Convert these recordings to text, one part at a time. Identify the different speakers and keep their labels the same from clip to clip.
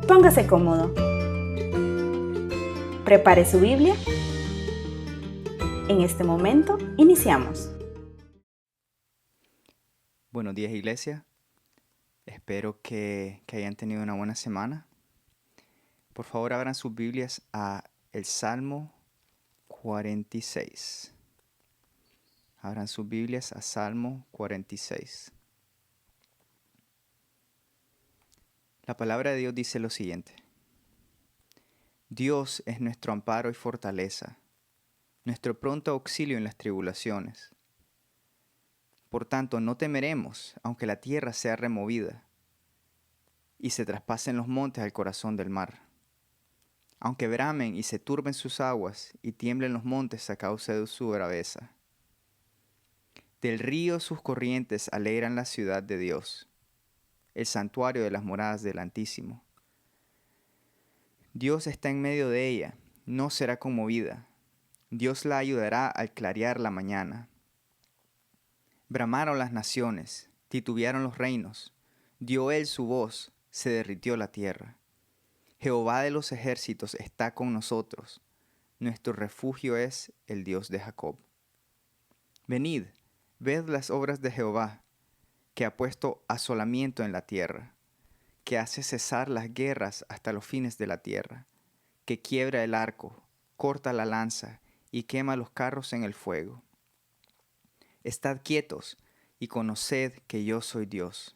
Speaker 1: Póngase cómodo. Prepare su Biblia. En este momento, iniciamos.
Speaker 2: Buenos días, iglesia. Espero que hayan tenido una buena semana. Por favor, abran sus Biblias a el Salmo 46. Abran sus Biblias a Salmo 46. La palabra de Dios dice lo siguiente: Dios es nuestro amparo y fortaleza, nuestro pronto auxilio en las tribulaciones. Por tanto, no temeremos, aunque la tierra sea removida y se traspasen los montes al corazón del mar. Aunque bramen y se turben sus aguas y tiemblen los montes a causa de su braveza. Del río sus corrientes alegran la ciudad de Dios, el santuario de las moradas del Altísimo. Dios está en medio de ella, no será conmovida. Dios la ayudará al clarear la mañana. Bramaron las naciones, titubearon los reinos, dio él su voz, se derritió la tierra. Jehová de los ejércitos está con nosotros, nuestro refugio es el Dios de Jacob. Venid, ved las obras de Jehová, que ha puesto asolamiento en la tierra, que hace cesar las guerras hasta los fines de la tierra, que quiebra el arco, corta la lanza y quema los carros en el fuego. Estad quietos y conoced que yo soy Dios.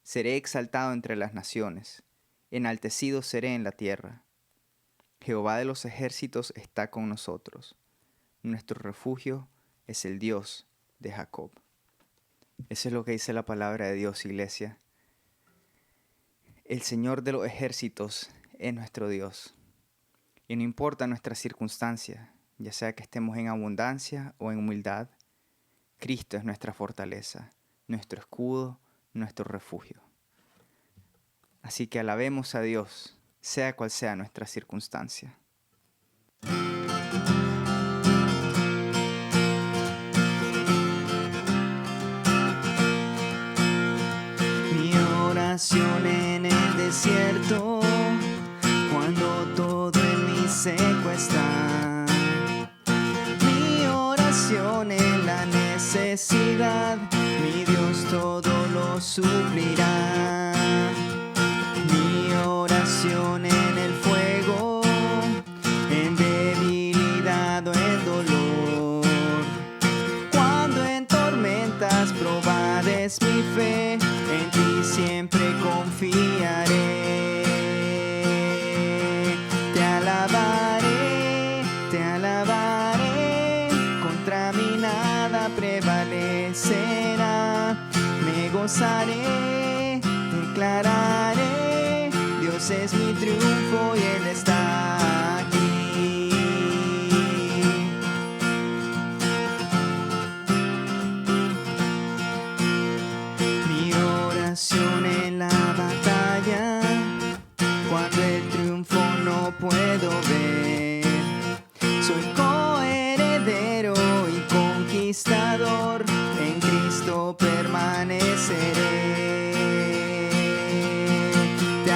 Speaker 2: Seré exaltado entre las naciones, enaltecido seré en la tierra. Jehová de los ejércitos está con nosotros. Nuestro refugio es el Dios de Jacob. Eso es lo que dice la palabra de Dios, iglesia. El Señor de los ejércitos es nuestro Dios. Y no importa nuestra circunstancia, ya sea que estemos en abundancia o en humildad, Cristo es nuestra fortaleza, nuestro escudo, nuestro refugio. Así que alabemos a Dios, sea cual sea nuestra circunstancia.
Speaker 3: Mi oración en el desierto, cuando todo en mí seco está. Mi oración en la necesidad, mi Dios todo lo suplirá. Mi oración en el fuego, en debilidad o en dolor. Cuando en tormentas probades mi fe, en ti siempre confiaré. Te alabaré, contra mí nada prevalecerá. Me gozaré, declararé, Dios es mi triunfo y Él está aquí. Mi oración en la batalla, cuando el triunfo no puedo ver. Soy coheredero y conquistador, en Cristo permaneceré. Te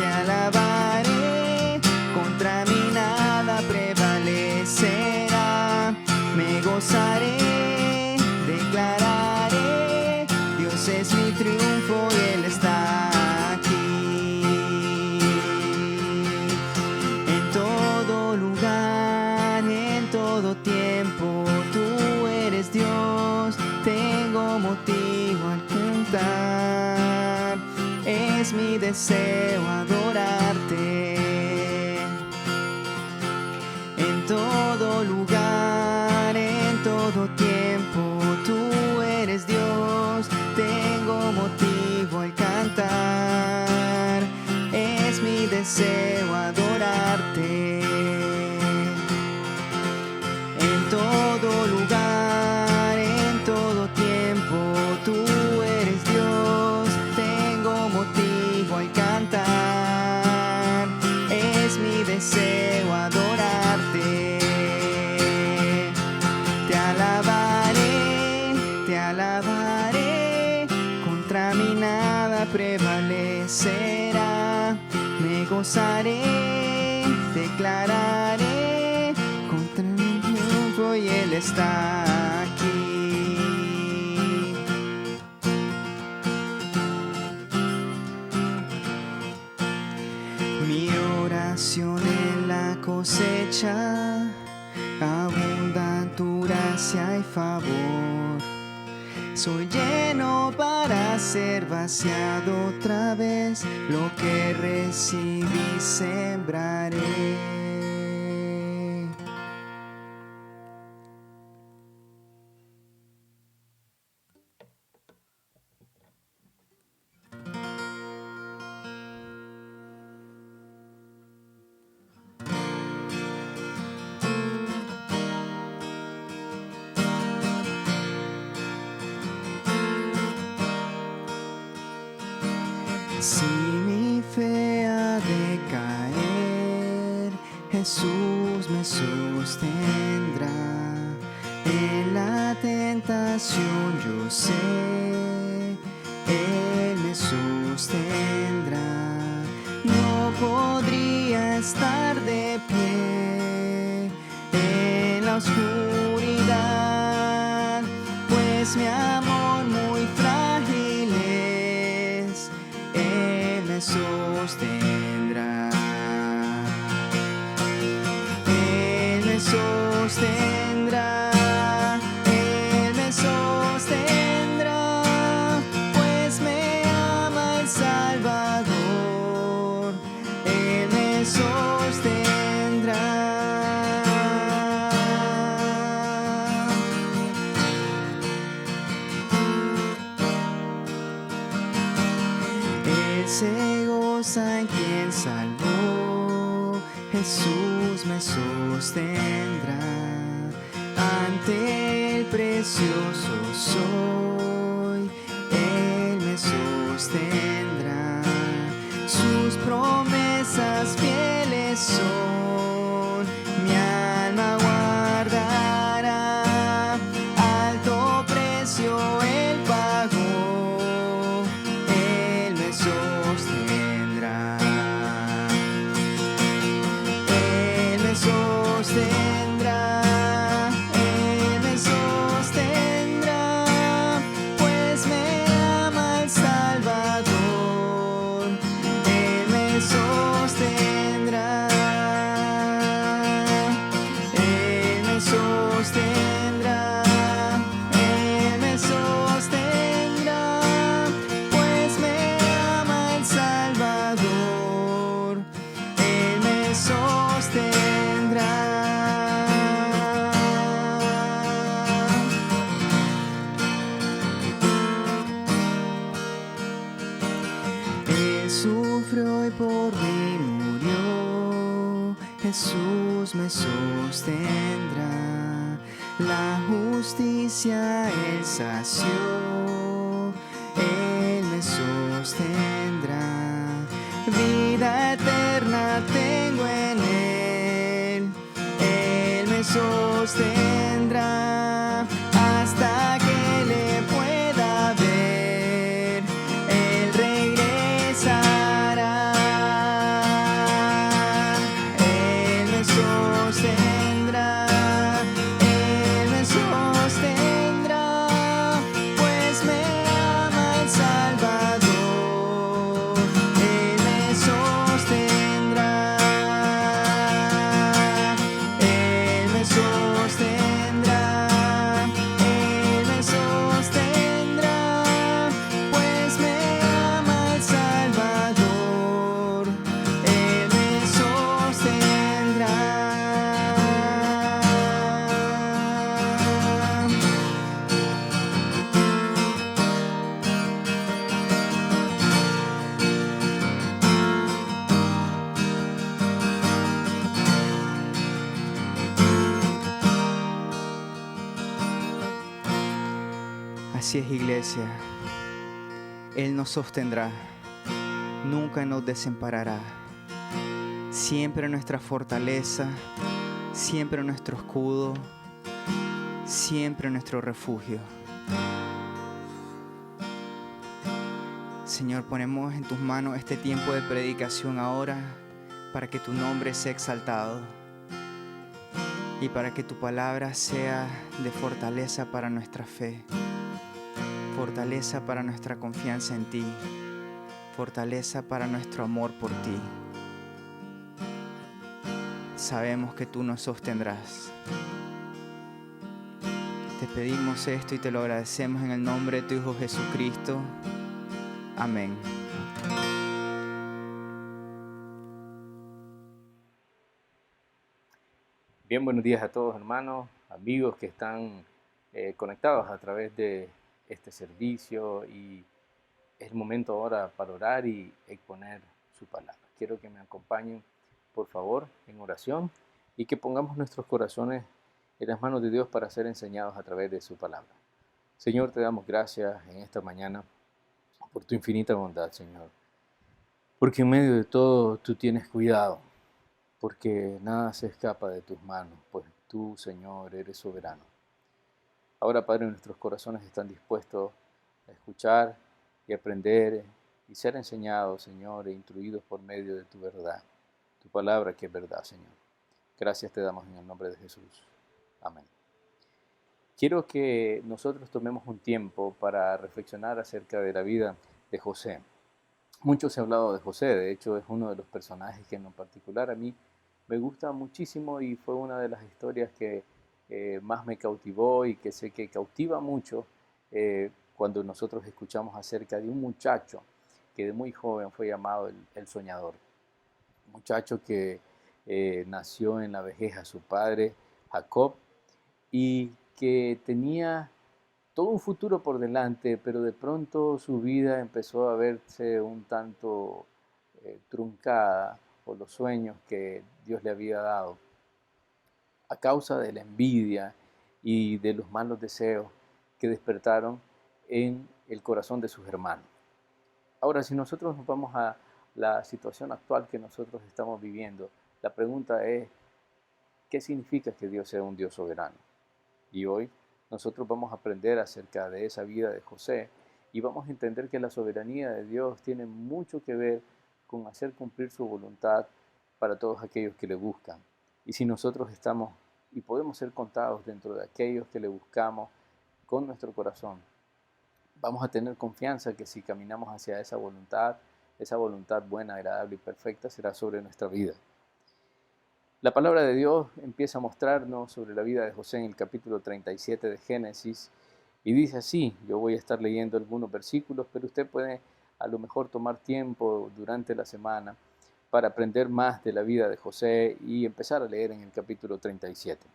Speaker 3: alabaré, contra mí nada prevalecerá. Me gozaré, declararé, Dios es mi triunfo y Él está aquí. En todo lugar, en todo tiempo, tú eres Dios, tengo motivo al cantar. Es mi deseo adorarte. En todo lugar, en todo tiempo, tú eres Dios, tengo motivo al cantar. Es mi deseo adorarte. En todo lugar, en todo tiempo, tú eres Dios, tengo motivo al cantar. Es mi deseo adorarte. Te alabaré, contra mí nada prevalece. prevalecerá. Me gozaré, declararé contra el triunfo y Él está aquí. Mi oración en la cosecha, abunda tu gracia y favor. Soy lleno para ser vaciado otra vez, lo que recibí sembraré. Si mi fe ha de caer, Jesús me sostendrá. En la tentación yo sé, Él me sostendrá. No podría estar de pie en la oscuridad, pues mi amor muy frágil es. Él me sostendrá. Él me sostendrá. Él me sostendrá, pues me ama el Salvador. Él me sostendrá. Él se goza en quien salvó, Jesús me sostendrá. Ante el precioso soy, Él me sostendrá. Sus promesas fieles son, mi alma guardará. Alto precio Él pagó, Él me sostendrá. Él me sostendrá. Él me sostendrá, pues me ama el Salvador. Él me sostendrá. Él me sostendrá. Él me sostendrá, pues me ama el Salvador. Él me sostendrá. Él sufrió y por mí murió, Jesús me sostendrá. La justicia Él sació, Él me sostendrá. Vida eterna tengo en Él, Él me sostendrá. Hasta que le pueda ver, Él regresará. Él me sostendrá. Él me sostendrá, pues me ama el Salvador. Él me sostendrá. Él me sostendrá. Él me sostendrá, pues me ama el Salvador. Él me sostendrá.
Speaker 2: Así es, iglesia. Él nos sostendrá, nunca nos desamparará. Siempre nuestra fortaleza, siempre nuestro escudo, siempre nuestro refugio. Señor, ponemos en tus manos este tiempo de predicación ahora para que tu nombre sea exaltado y para que tu palabra sea de fortaleza para nuestra fe, fortaleza para nuestra confianza en ti, fortaleza para nuestro amor por ti. Sabemos que tú nos sostendrás. Te pedimos esto y te lo agradecemos en el nombre de tu Hijo Jesucristo. Amén.
Speaker 4: Bien, buenos días a todos, hermanos, amigos que están conectados a través de este servicio, y es el momento ahora para orar y exponer su palabra. Quiero que me acompañen, por favor, en oración y que pongamos nuestros corazones en las manos de Dios para ser enseñados a través de su palabra. Señor, te damos gracias en esta mañana por tu infinita bondad, Señor, porque en medio de todo tú tienes cuidado, porque nada se escapa de tus manos, pues tú, Señor, eres soberano. Ahora, Padre, nuestros corazones están dispuestos a escuchar y aprender y ser enseñados, Señor, e instruidos por medio de tu verdad, tu palabra que es verdad, Señor. Gracias te damos en el nombre de Jesús. Amén. Quiero que nosotros tomemos un tiempo para reflexionar acerca de la vida de José. Mucho se ha hablado de José, de hecho es uno de los personajes que en lo particular a mí me gusta muchísimo y fue una de las historias que más me cautivó y que sé que cautiva mucho cuando nosotros escuchamos acerca de un muchacho que de muy joven fue llamado el soñador. Un muchacho que nació en la vejez a su padre Jacob y que tenía todo un futuro por delante, pero de pronto su vida empezó a verse un tanto truncada por los sueños que Dios le había dado, a causa de la envidia y de los malos deseos que despertaron en el corazón de sus hermanos. Ahora, si nosotros nos vamos a la situación actual que nosotros estamos viviendo, la pregunta es, ¿qué significa que Dios sea un Dios soberano? Y hoy nosotros vamos a aprender acerca de esa vida de José y vamos a entender que la soberanía de Dios tiene mucho que ver con hacer cumplir su voluntad para todos aquellos que le buscan. Y si nosotros estamos y podemos ser contados dentro de aquellos que le buscamos con nuestro corazón, vamos a tener confianza que si caminamos hacia esa voluntad buena, agradable y perfecta será sobre nuestra vida. La palabra de Dios empieza a mostrarnos sobre la vida de José en el capítulo 37 de Génesis y dice así, yo voy a estar leyendo algunos versículos, pero usted puede a lo mejor tomar tiempo durante la semana para aprender más de la vida de José y empezar a leer en el capítulo 37.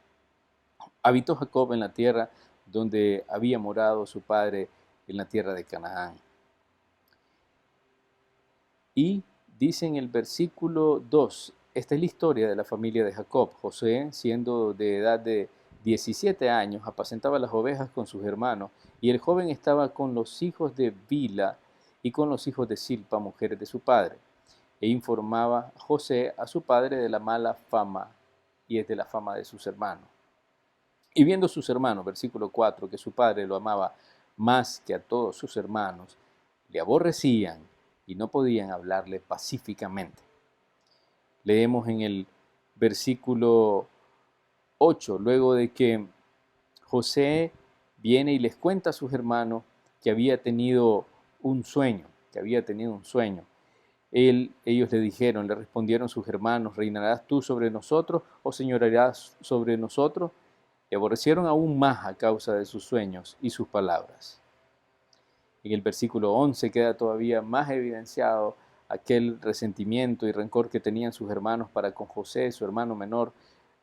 Speaker 4: Habitó Jacob en la tierra donde había morado su padre, en la tierra de Canaán. Y dice en el versículo 2, esta es la historia de la familia de Jacob. José, siendo de edad de 17 años, apacentaba las ovejas con sus hermanos, y el joven estaba con los hijos de Bila y con los hijos de Silpa, mujeres de su padre. E informaba José a su padre de la mala fama y es de la fama de sus hermanos. Y viendo sus hermanos, versículo 4, que su padre lo amaba más que a todos sus hermanos, le aborrecían y no podían hablarle pacíficamente. Leemos en el versículo 8, luego de que José viene y les cuenta a sus hermanos que había tenido un sueño, Ellos le respondieron sus hermanos, ¿reinarás tú sobre nosotros o señorearás sobre nosotros? Le aborrecieron aún más a causa de sus sueños y sus palabras. En el versículo 11 queda todavía más evidenciado aquel resentimiento y rencor que tenían sus hermanos para con José, su hermano menor,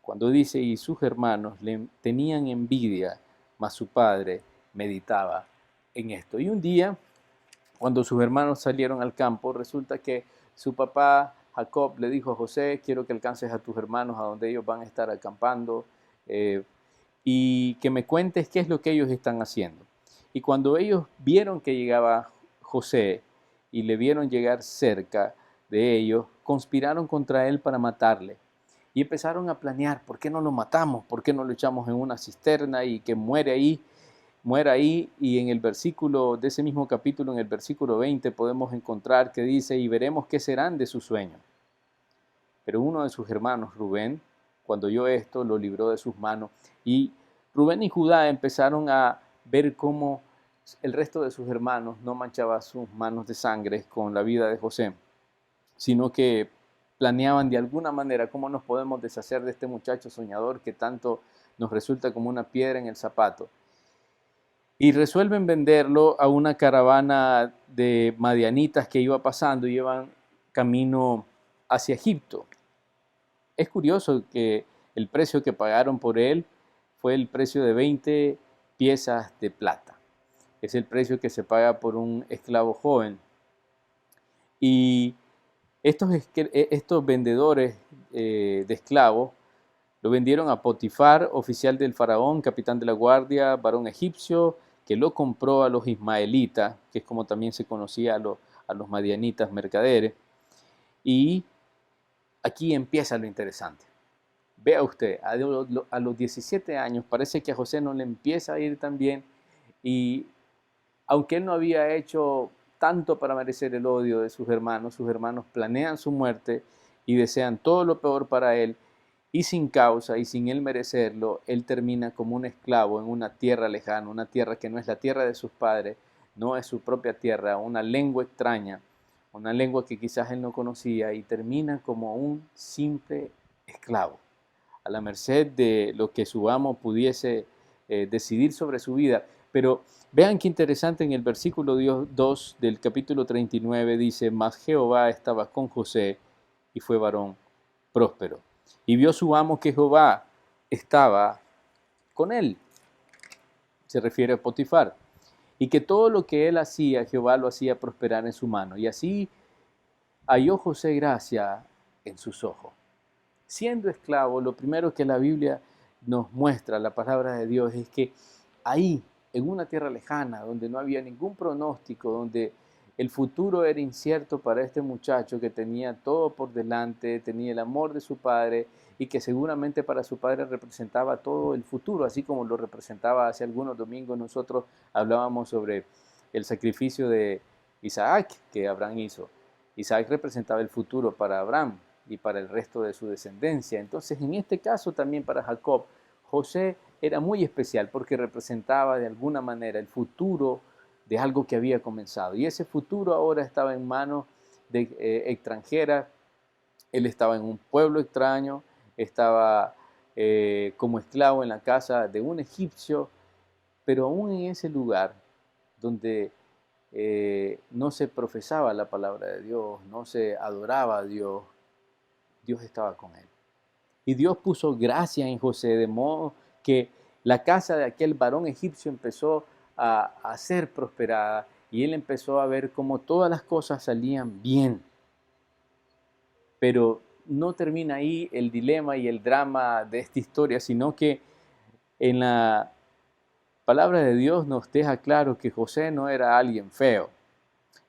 Speaker 4: cuando dice, y sus hermanos le tenían envidia, mas su padre meditaba en esto. Y un día, cuando sus hermanos salieron al campo, resulta que su papá Jacob le dijo a José, quiero que alcances a tus hermanos a donde ellos van a estar acampando y que me cuentes qué es lo que ellos están haciendo. Y cuando ellos vieron que llegaba José y le vieron llegar cerca de ellos, conspiraron contra él para matarle. Y empezaron a planear, ¿por qué no lo matamos? ¿Por qué no lo echamos en una cisterna y que muere ahí? muera ahí, y en el versículo de ese mismo capítulo, en el versículo 20, podemos encontrar que dice: y veremos qué serán de sus sueños. Pero uno de sus hermanos, Rubén, cuando oyó esto, lo libró de sus manos. Y Rubén y Judá empezaron a ver cómo el resto de sus hermanos no manchaba sus manos de sangre con la vida de José, sino que planeaban de alguna manera cómo nos podemos deshacer de este muchacho soñador que tanto nos resulta como una piedra en el zapato. Y resuelven venderlo a una caravana de madianitas que iba pasando y iban camino hacia Egipto. Es curioso que el precio que pagaron por él fue el precio de 20 piezas de plata. Es el precio que se paga por un esclavo joven. Y estos vendedores de esclavos lo vendieron a Potifar, oficial del faraón, capitán de la guardia, varón egipcio, que lo compró a los ismaelitas, que es como también se conocía a los madianitas mercaderes. Y aquí empieza lo interesante. Vea usted, a los 17 años parece que a José no le empieza a ir tan bien, y aunque él no había hecho tanto para merecer el odio de sus hermanos planean su muerte y desean todo lo peor para él, y sin causa y sin él merecerlo, él termina como un esclavo en una tierra lejana, una tierra que no es la tierra de sus padres, no es su propia tierra, una lengua extraña, una lengua que quizás él no conocía, y termina como un simple esclavo, a la merced de lo que su amo pudiese decidir sobre su vida. Pero vean qué interesante, en el versículo 2 del capítulo 39 dice: mas Jehová estaba con José y fue varón próspero. Y vio su amo que Jehová estaba con él. Se refiere a Potifar. Y que todo lo que él hacía, Jehová lo hacía prosperar en su mano. Y así halló José gracia en sus ojos. Siendo esclavo, lo primero que la Biblia nos muestra, la palabra de Dios, es que ahí, en una tierra lejana, donde no había ningún pronóstico, donde el futuro era incierto para este muchacho que tenía todo por delante, tenía el amor de su padre, y que seguramente para su padre representaba todo el futuro, así como lo representaba hace algunos domingos. Nosotros hablábamos sobre el sacrificio de Isaac que Abraham hizo. Isaac representaba el futuro para Abraham y para el resto de su descendencia. Entonces, en este caso también para Jacob, José era muy especial porque representaba de alguna manera el futuro de algo que había comenzado. Y ese futuro ahora estaba en manos de extranjeras. Él estaba en un pueblo extraño, estaba como esclavo en la casa de un egipcio, pero aún en ese lugar donde no se profesaba la palabra de Dios, no se adoraba a Dios, Dios estaba con él. Y Dios puso gracia en José, de modo que la casa de aquel varón egipcio empezó a ser prosperada, y él empezó a ver cómo todas las cosas salían bien. Pero no termina ahí el dilema y el drama de esta historia, sino que en la palabra de Dios nos deja claro que José no era alguien feo.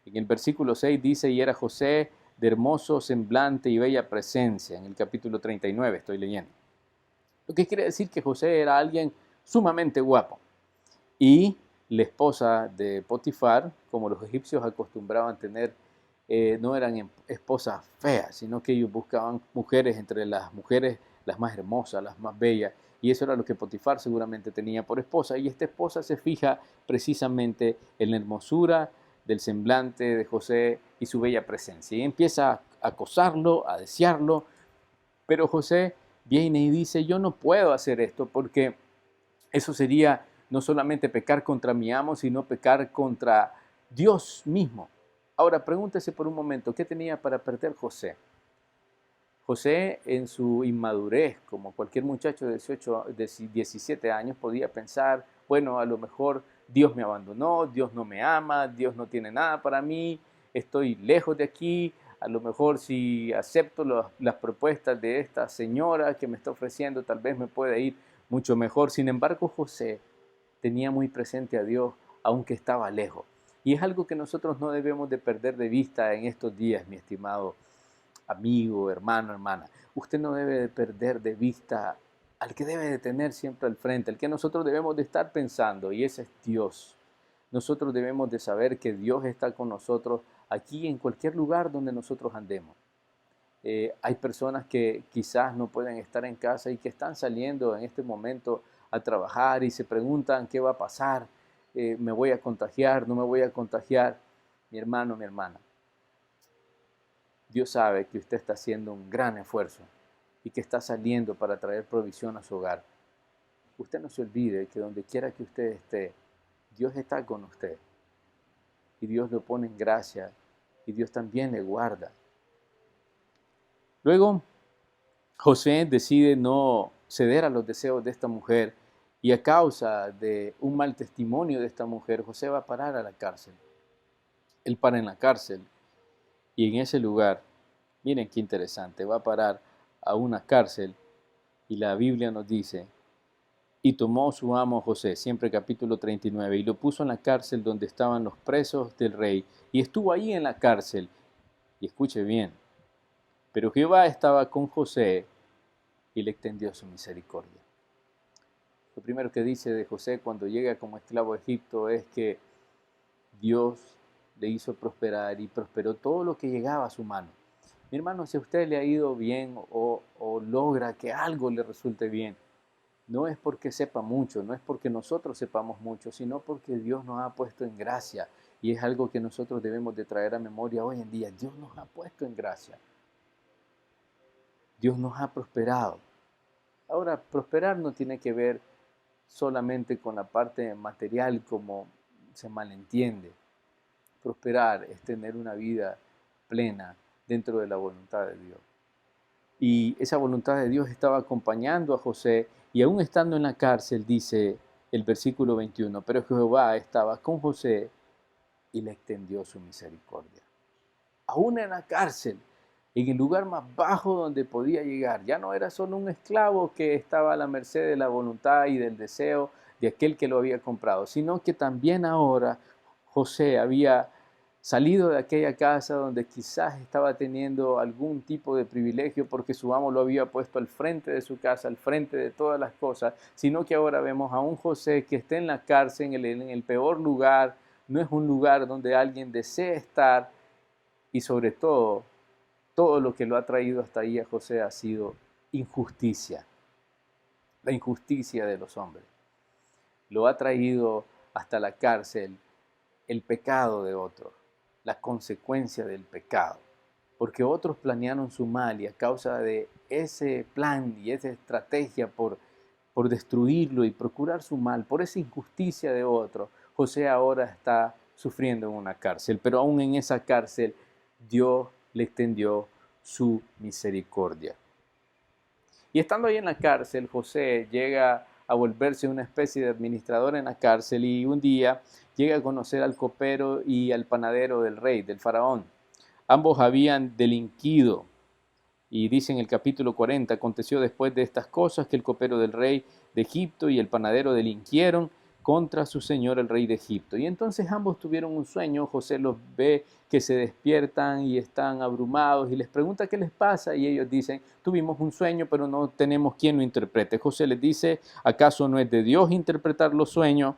Speaker 4: En el versículo 6 dice: y era José de hermoso semblante y bella presencia. En el capítulo 39 estoy leyendo. Lo que quiere decir que José era alguien sumamente guapo. Y la esposa de Potifar, como los egipcios acostumbraban tener, no eran esposas feas, sino que ellos buscaban mujeres entre las mujeres las más hermosas, las más bellas. Y eso era lo que Potifar seguramente tenía por esposa. Y esta esposa se fija precisamente en la hermosura del semblante de José y su bella presencia. Y empieza a acosarlo, a desearlo. Pero José viene y dice: yo no puedo hacer esto, porque eso sería no solamente pecar contra mi amo, sino pecar contra Dios mismo. Ahora pregúntese por un momento, ¿qué tenía para perder José? José, en su inmadurez, como cualquier muchacho de 17 años, podía pensar: bueno, a lo mejor Dios me abandonó, Dios no me ama, Dios no tiene nada para mí, estoy lejos de aquí. A lo mejor si acepto las propuestas de esta señora que me está ofreciendo, tal vez me pueda ir mucho mejor. Sin embargo, José tenía muy presente a Dios, aunque estaba lejos. Y es algo que nosotros no debemos de perder de vista en estos días, mi estimado amigo, hermano, hermana. Usted no debe de perder de vista al que debe de tener siempre al frente, al que nosotros debemos de estar pensando, y ese es Dios. Nosotros debemos de saber que Dios está con nosotros aquí en cualquier lugar donde nosotros andemos. Hay personas que quizás no pueden estar en casa y que están saliendo en este momento a trabajar y se preguntan qué va a pasar, me voy a contagiar, no me voy a contagiar. Mi hermano, mi hermana, Dios sabe que usted está haciendo un gran esfuerzo y que está saliendo para traer provisión a su hogar. Usted no se olvide que donde quiera que usted esté, Dios está con usted. Y Dios lo pone en gracia y Dios también le guarda. Luego, José decide no ceder a los deseos de esta mujer y a causa de un mal testimonio de esta mujer, José va a parar a la cárcel. Él para en la cárcel y en ese lugar, miren qué interesante, va a parar a una cárcel y la Biblia nos dice, y tomó su amo José, siempre capítulo 39, y lo puso en la cárcel donde estaban los presos del rey, y estuvo ahí en la cárcel, y escuche bien, pero Jehová estaba con José y le extendió su misericordia. Lo primero que dice de José cuando llega como esclavo a Egipto es que Dios le hizo prosperar y prosperó todo lo que llegaba a su mano. Mi hermano, si a usted le ha ido bien o logra que algo le resulte bien, no es porque sepa mucho, no es porque nosotros sepamos mucho, sino porque Dios nos ha puesto en gracia. Y es algo que nosotros debemos de traer a memoria hoy en día. Dios nos ha puesto en gracia. Dios nos ha prosperado. Ahora, prosperar no tiene que ver solamente con la parte material como se malentiende. Prosperar es tener una vida plena dentro de la voluntad de Dios. Y esa voluntad de Dios estaba acompañando a José y aún estando en la cárcel, dice el versículo 21, pero Jehová estaba con José y le extendió su misericordia. Aún en la cárcel, en el lugar más bajo donde podía llegar, ya no era solo un esclavo que estaba a la merced de la voluntad y del deseo de aquel que lo había comprado, sino que también ahora José había salido de aquella casa donde quizás estaba teniendo algún tipo de privilegio porque su amo lo había puesto al frente de su casa, al frente de todas las cosas, sino que ahora vemos a un José que está en la cárcel, en el peor lugar, no es un lugar donde alguien desee estar y sobre todo lo que lo ha traído hasta ahí a José ha sido injusticia, la injusticia de los hombres. Lo ha traído hasta la cárcel el pecado de otros, la consecuencia del pecado, porque otros planearon su mal y a causa de ese plan y esa estrategia por destruirlo y procurar su mal, por esa injusticia de otros, José ahora está sufriendo en una cárcel, pero aún en esa cárcel Dios le extendió su misericordia. Y estando ahí en la cárcel, José llega a volverse una especie de administrador en la cárcel y un día llega a conocer al copero y al panadero del rey, del faraón. Ambos habían delinquido y dice en el capítulo 40, aconteció después de estas cosas que el copero del rey de Egipto y el panadero delinquieron contra su señor el rey de Egipto. Y entonces ambos tuvieron un sueño, José los ve que se despiertan y están abrumados y les pregunta qué les pasa y ellos dicen, tuvimos un sueño pero no tenemos quien lo interprete. José les dice, ¿acaso no es de Dios interpretar los sueños?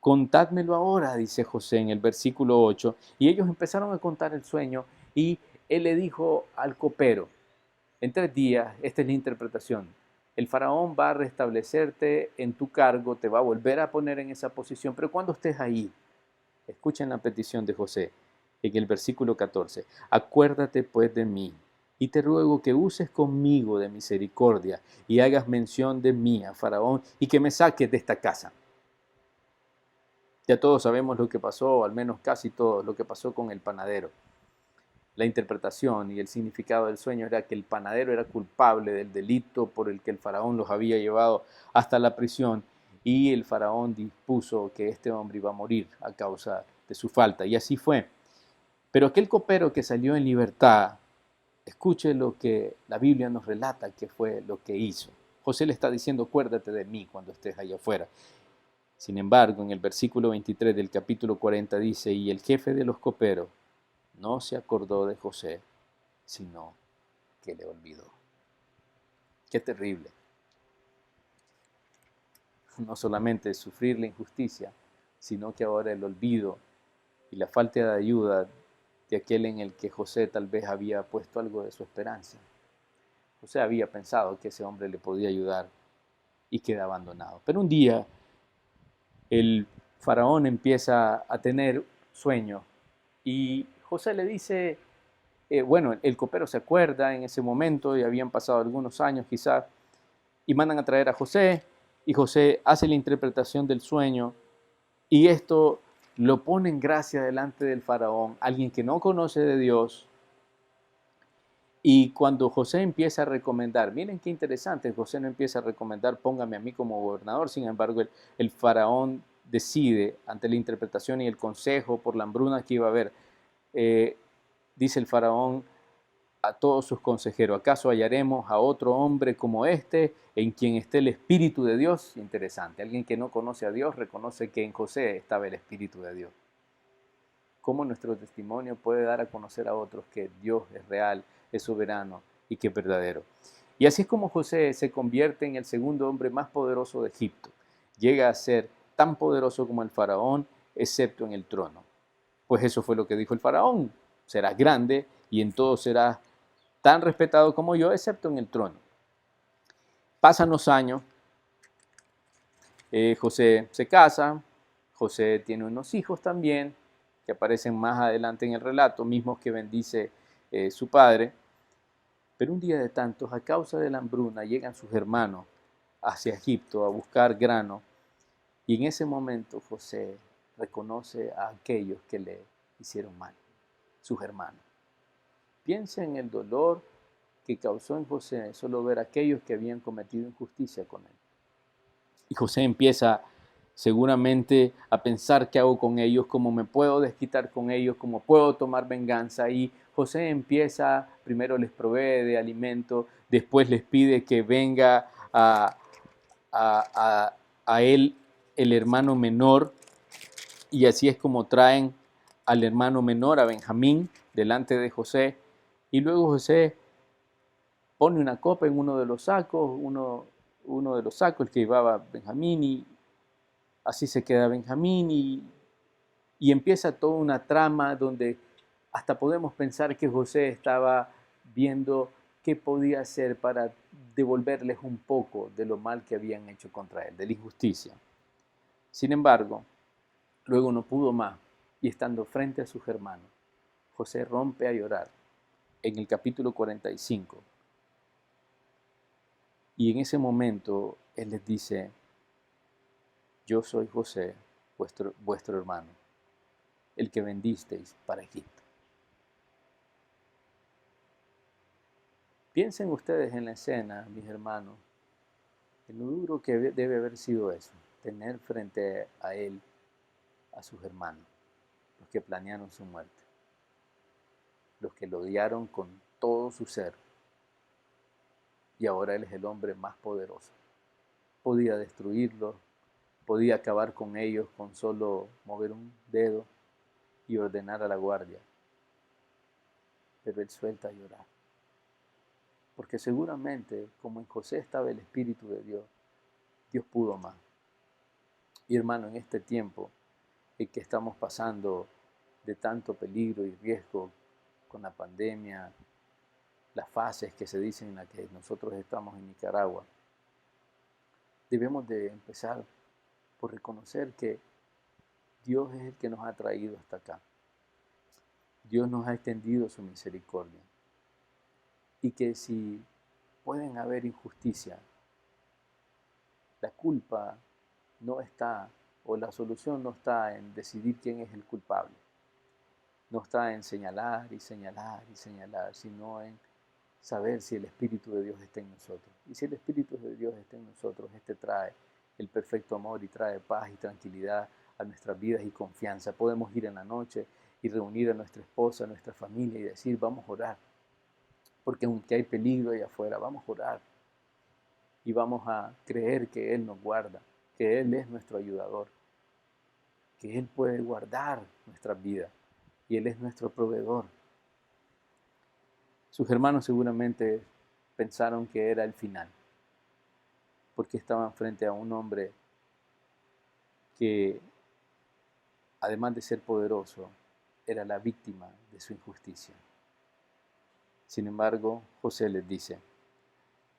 Speaker 4: Contádmelo ahora, dice José en el versículo 8. Y ellos empezaron a contar el sueño y él le dijo al copero, en 3 días, esta es la interpretación, el faraón va a restablecerte en tu cargo, te va a volver a poner en esa posición, pero cuando estés ahí, escuchen la petición de José en el versículo 14, acuérdate pues de mí y te ruego que uses conmigo de misericordia y hagas mención de mí a faraón y que me saques de esta casa. Ya todos sabemos lo que pasó, o al menos casi todos, lo que pasó con el panadero. La interpretación y el significado del sueño era que el panadero era culpable del delito por el que el faraón los había llevado hasta la prisión y el faraón dispuso que este hombre iba a morir a causa de su falta. Y así fue. Pero aquel copero que salió en libertad, escuche lo que la Biblia nos relata que fue lo que hizo. José le está diciendo, acuérdate de mí cuando estés allá afuera. Sin embargo, en el versículo 23 del capítulo 40 dice, y el jefe de los coperos no se acordó de José, sino que le olvidó. Qué terrible. no solamente sufrir la injusticia, sino que ahora el olvido y la falta de ayuda de aquel en el que José tal vez había puesto algo de su esperanza. José había pensado que ese hombre le podía ayudar y queda abandonado. Pero un día el faraón empieza a tener sueños y José le dice, bueno, el copero se acuerda en ese momento y habían pasado algunos años quizás, y mandan a traer a José y José hace la interpretación del sueño y esto lo pone en gracia delante del faraón, alguien que no conoce de Dios. Y cuando José empieza a recomendar, miren qué interesante, José no empieza a recomendar, póngame a mí como gobernador, sin embargo el faraón decide ante la interpretación y el consejo por la hambruna que iba a haber, dice el faraón a todos sus consejeros, ¿acaso hallaremos a otro hombre como este en quien esté el Espíritu de Dios? Interesante, alguien que no conoce a Dios reconoce que en José estaba el Espíritu de Dios. ¿Cómo nuestro testimonio puede dar a conocer a otros que Dios es real, es soberano y que es verdadero? Y así es como José se convierte en el segundo hombre más poderoso de Egipto. Llega a ser tan poderoso como el faraón, excepto en el trono. Pues eso fue lo que dijo el faraón. Serás grande y en todo serás tan respetado como yo, excepto en el trono. Pasan los años, José se casa, José tiene unos hijos también, que aparecen más adelante en el relato, mismos que bendice su padre. Pero un día de tantos, a causa de la hambruna, llegan sus hermanos hacia Egipto a buscar grano. Y en ese momento José reconoce a aquellos que le hicieron mal, sus hermanos. Piensa en el dolor que causó en José solo ver a aquellos que habían cometido injusticia con él. Y José empieza seguramente a pensar qué hago con ellos, cómo me puedo desquitar con ellos, cómo puedo tomar venganza. Y José empieza, primero les provee de alimento, después les pide que venga a él el hermano menor, y así es como traen al hermano menor, a Benjamín, delante de José, y luego José pone una copa en uno de los sacos, uno de los sacos que llevaba Benjamín, y así se queda Benjamín, y empieza toda una trama donde hasta podemos pensar que José estaba viendo qué podía hacer para devolverles un poco de lo mal que habían hecho contra él, de la injusticia. Sin embargo, luego no pudo más, y estando frente a sus hermanos, José rompe a llorar en el capítulo 45. Y en ese momento él les dice, yo soy José, vuestro hermano, el que vendisteis para Egipto. Piensen ustedes en la escena, mis hermanos, en lo duro que debe haber sido eso, tener frente a él a sus hermanos, los que planearon su muerte, los que lo odiaron con todo su ser. Y ahora él es el hombre más poderoso. Podía destruirlos, podía acabar con ellos con solo mover un dedo y ordenar a la guardia. Pero él suelta a llorar. Porque seguramente, como en José estaba el Espíritu de Dios, Dios pudo más. Y hermano, en este tiempo en que estamos pasando de tanto peligro y riesgo con la pandemia, las fases que se dicen en las que nosotros estamos en Nicaragua, debemos de empezar por reconocer que Dios es el que nos ha traído hasta acá. Dios nos ha extendido su misericordia. Y que si pueden haber injusticia, la culpa no está, o la solución no está en decidir quién es el culpable. No está en señalar y señalar y señalar, sino en saber si el Espíritu de Dios está en nosotros. Y si el Espíritu de Dios está en nosotros, este trae el perfecto amor y trae paz y tranquilidad a nuestras vidas y confianza. Podemos ir en la noche y reunir a nuestra esposa, a nuestra familia y decir, vamos a orar. Porque aunque hay peligro allá afuera, vamos a orar. Y vamos a creer que Él nos guarda, que Él es nuestro ayudador, que Él puede guardar nuestras vidas y Él es nuestro proveedor. Sus hermanos seguramente pensaron que era el final, porque estaban frente a un hombre que además de ser poderoso, era la víctima de su injusticia. Sin embargo, José les dice,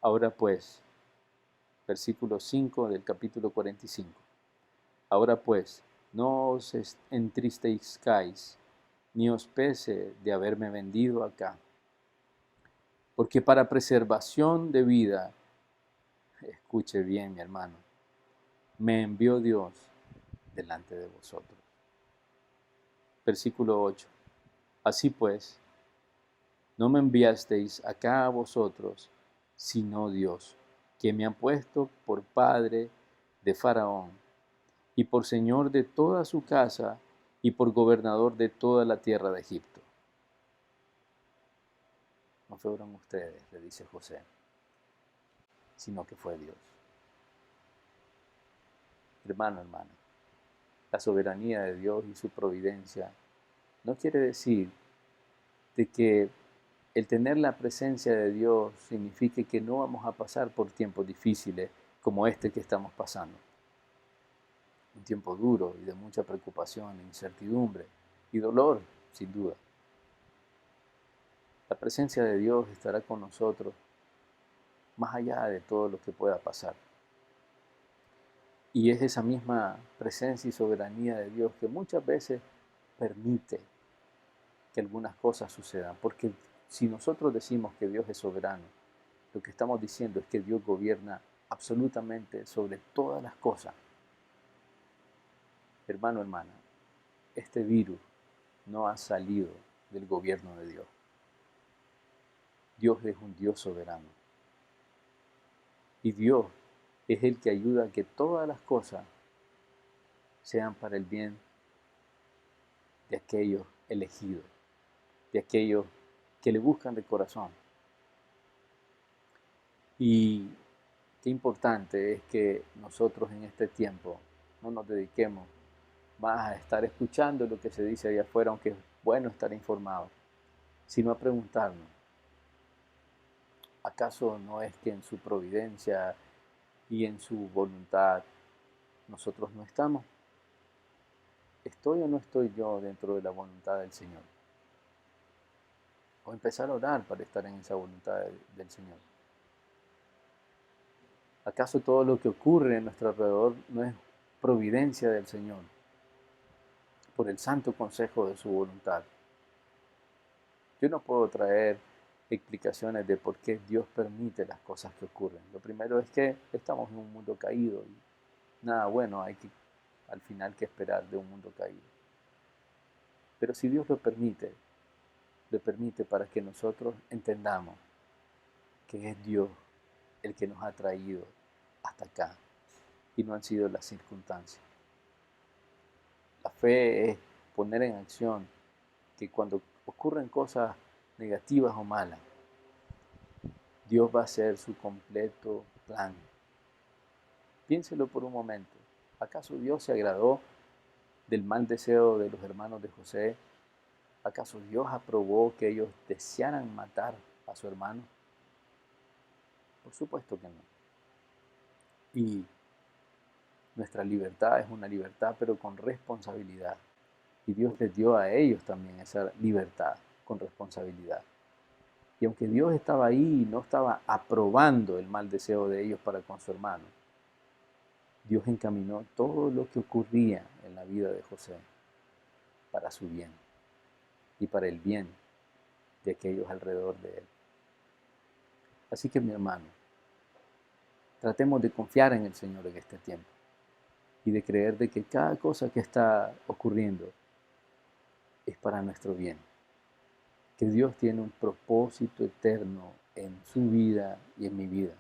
Speaker 4: ahora pues, versículo 5 del capítulo 45, ahora pues, no os entristezcáis, ni os pese de haberme vendido acá, porque para preservación de vida, escuche bien mi hermano, me envió Dios delante de vosotros. Versículo 8, así pues, no me enviasteis acá a vosotros, sino Dios, que me ha puesto por padre de Faraón, y por señor de toda su casa, y por gobernador de toda la tierra de Egipto. No fueron ustedes, le dice José, sino que fue Dios. Hermano, hermana, la soberanía de Dios y su providencia no quiere decir de que el tener la presencia de Dios signifique que no vamos a pasar por tiempos difíciles como este que estamos pasando. Un tiempo duro y de mucha preocupación, incertidumbre y dolor, sin duda. La presencia de Dios estará con nosotros más allá de todo lo que pueda pasar. Y es esa misma presencia y soberanía de Dios que muchas veces permite que algunas cosas sucedan. Porque si nosotros decimos que Dios es soberano, lo que estamos diciendo es que Dios gobierna absolutamente sobre todas las cosas. Hermano, hermana, este virus no ha salido del gobierno de Dios. Dios es un Dios soberano. Y Dios es el que ayuda a que todas las cosas sean para el bien de aquellos elegidos, de aquellos que le buscan de corazón. Y qué importante es que nosotros en este tiempo no nos dediquemos más a estar escuchando lo que se dice allá afuera, aunque es bueno estar informado, sino a preguntarnos, ¿acaso no es que en su providencia y en su voluntad nosotros no estamos? ¿Estoy o no estoy yo dentro de la voluntad del Señor? O empezar a orar para estar en esa voluntad del Señor. ¿Acaso todo lo que ocurre en nuestro alrededor no es providencia del Señor? Por el santo consejo de su voluntad. Yo no puedo traer explicaciones de por qué Dios permite las cosas que ocurren. Lo primero es que estamos en un mundo caído y nada bueno hay que al final que esperar de un mundo caído. Pero si Dios lo permite para que nosotros entendamos que es Dios el que nos ha traído hasta acá y no han sido las circunstancias. La fe es poner en acción que cuando ocurren cosas negativas o malas, Dios va a hacer su completo plan. Piénselo por un momento. ¿Acaso Dios se agradó del mal deseo de los hermanos de José? ¿Acaso Dios aprobó que ellos desearan matar a su hermano? Por supuesto que no. Y nuestra libertad es una libertad, pero con responsabilidad. Y Dios les dio a ellos también esa libertad con responsabilidad. Y aunque Dios estaba ahí y no estaba aprobando el mal deseo de ellos para con su hermano, Dios encaminó todo lo que ocurría en la vida de José para su bien y para el bien de aquellos alrededor de él. Así que mi hermano, tratemos de confiar en el Señor en este tiempo y de creer de que cada cosa que está ocurriendo es para nuestro bien. Que Dios tiene un propósito eterno en su vida y en mi vida.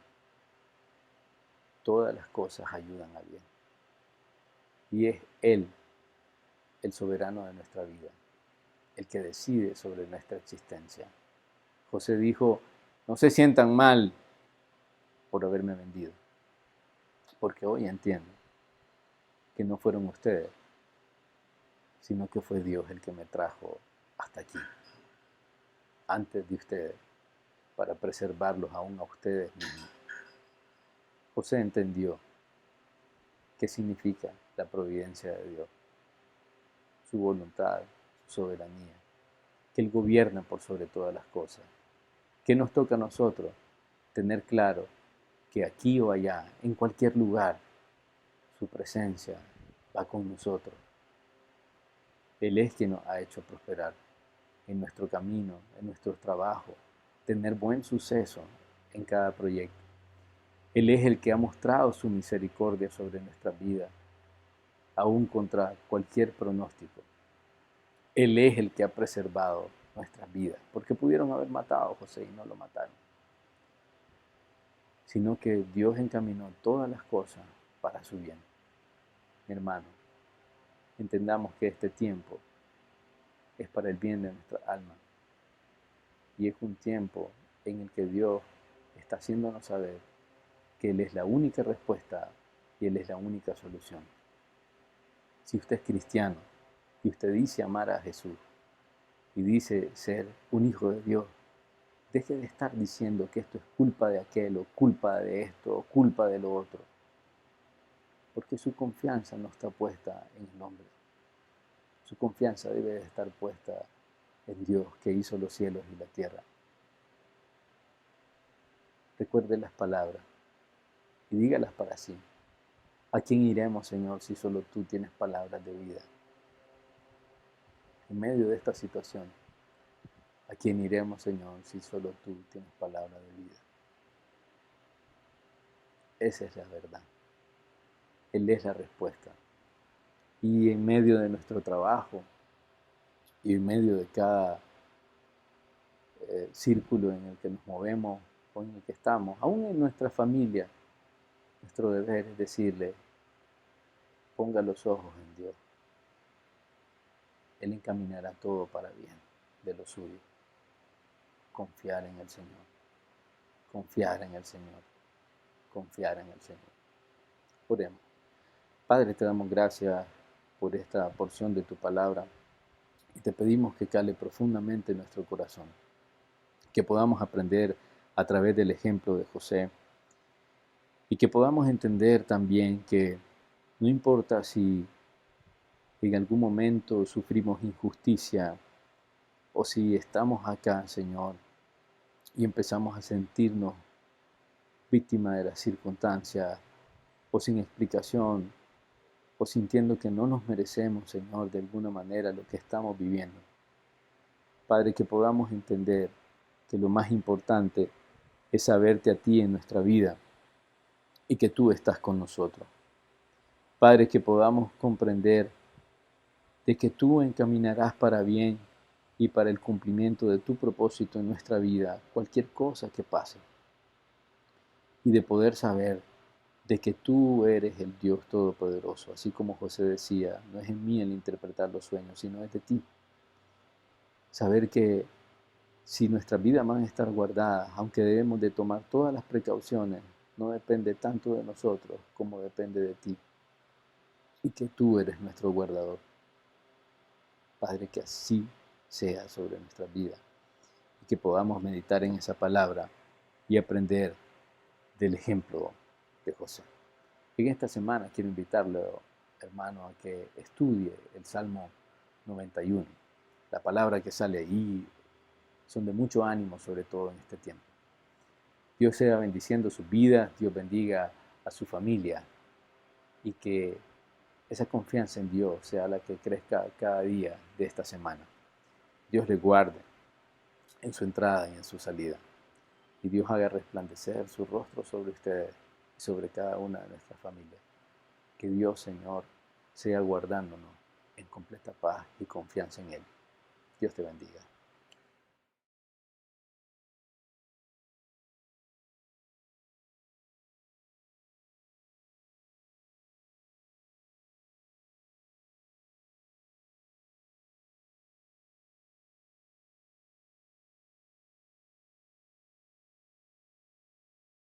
Speaker 4: Todas las cosas ayudan a bien. Y es Él, el soberano de nuestra vida, el que decide sobre nuestra existencia. José dijo, no se sientan mal por haberme vendido, porque hoy entiendo que no fueron ustedes, sino que fue Dios el que me trajo hasta aquí, antes de ustedes, para preservarlos aún a ustedes mismos. José entendió qué significa la providencia de Dios, su voluntad, su soberanía, que Él gobierna por sobre todas las cosas. ¿Qué nos toca a nosotros? Tener claro que aquí o allá, en cualquier lugar, su presencia va con nosotros. Él es quien nos ha hecho prosperar en nuestro camino, en nuestro trabajo, tener buen suceso en cada proyecto. Él es el que ha mostrado su misericordia sobre nuestras vidas, aún contra cualquier pronóstico. Él es el que ha preservado nuestras vidas, porque pudieron haber matado a José y no lo mataron, sino que Dios encaminó todas las cosas para su bien. Mi hermano, entendamos que este tiempo es para el bien de nuestra alma y es un tiempo en el que Dios está haciéndonos saber que Él es la única respuesta y Él es la única solución. Si usted es cristiano y usted dice amar a Jesús y dice ser un hijo de Dios, deje de estar diciendo que esto es culpa de aquel, o culpa de esto, o culpa de lo otro, porque su confianza no está puesta en el hombre. Su confianza debe de estar puesta en Dios, que hizo los cielos y la tierra. Recuerde las palabras y dígalas para sí. ¿A quién iremos, Señor, si solo tú tienes palabras de vida? En medio de esta situación, ¿a quién iremos, Señor, si solo tú tienes palabras de vida? Esa es la verdad. Él es la respuesta. Y en medio de nuestro trabajo y en medio de cada círculo en el que nos movemos o en el que estamos, aún en nuestra familia, nuestro deber es decirle, ponga los ojos en Dios. Él encaminará todo para bien de lo suyo. Confiar en el Señor. Confiar en el Señor. Confiar en el Señor. Oremos. Padre, te damos gracias por esta porción de tu palabra y te pedimos que cale profundamente en nuestro corazón, que podamos aprender a través del ejemplo de José y que podamos entender también que no importa si en algún momento sufrimos injusticia o si estamos acá, Señor, y empezamos a sentirnos víctimas de las circunstancias o sin explicación o sintiendo que no nos merecemos, Señor, de alguna manera lo que estamos viviendo. Padre, que podamos entender que lo más importante es saberte a ti en nuestra vida y que tú estás con nosotros. Padre, que podamos comprender de que tú encaminarás para bien y para el cumplimiento de tu propósito en nuestra vida cualquier cosa que pase. Y de poder saber de que tú eres el Dios Todopoderoso, así como José decía, no es en mí el interpretar los sueños, sino es de ti. Saber que si nuestras vidas van a estar guardadas, aunque debemos de tomar todas las precauciones, no depende tanto de nosotros como depende de ti. Y que tú eres nuestro guardador. Padre, que así sea sobre nuestras vidas. Y que podamos meditar en esa palabra y aprender del ejemplo de José. En esta semana quiero invitarle, hermano, a que estudie el Salmo 91. La palabra que sale ahí son de mucho ánimo, sobre todo en este tiempo. Dios sea bendiciendo sus vidas, Dios bendiga a su familia y que esa confianza en Dios sea la que crezca cada día de esta semana. Dios les guarde en su entrada y en su salida. Y Dios haga resplandecer su rostro sobre ustedes y sobre cada una de nuestras familias. Que Dios, Señor, sea guardándonos en completa paz y confianza en Él. Dios te bendiga.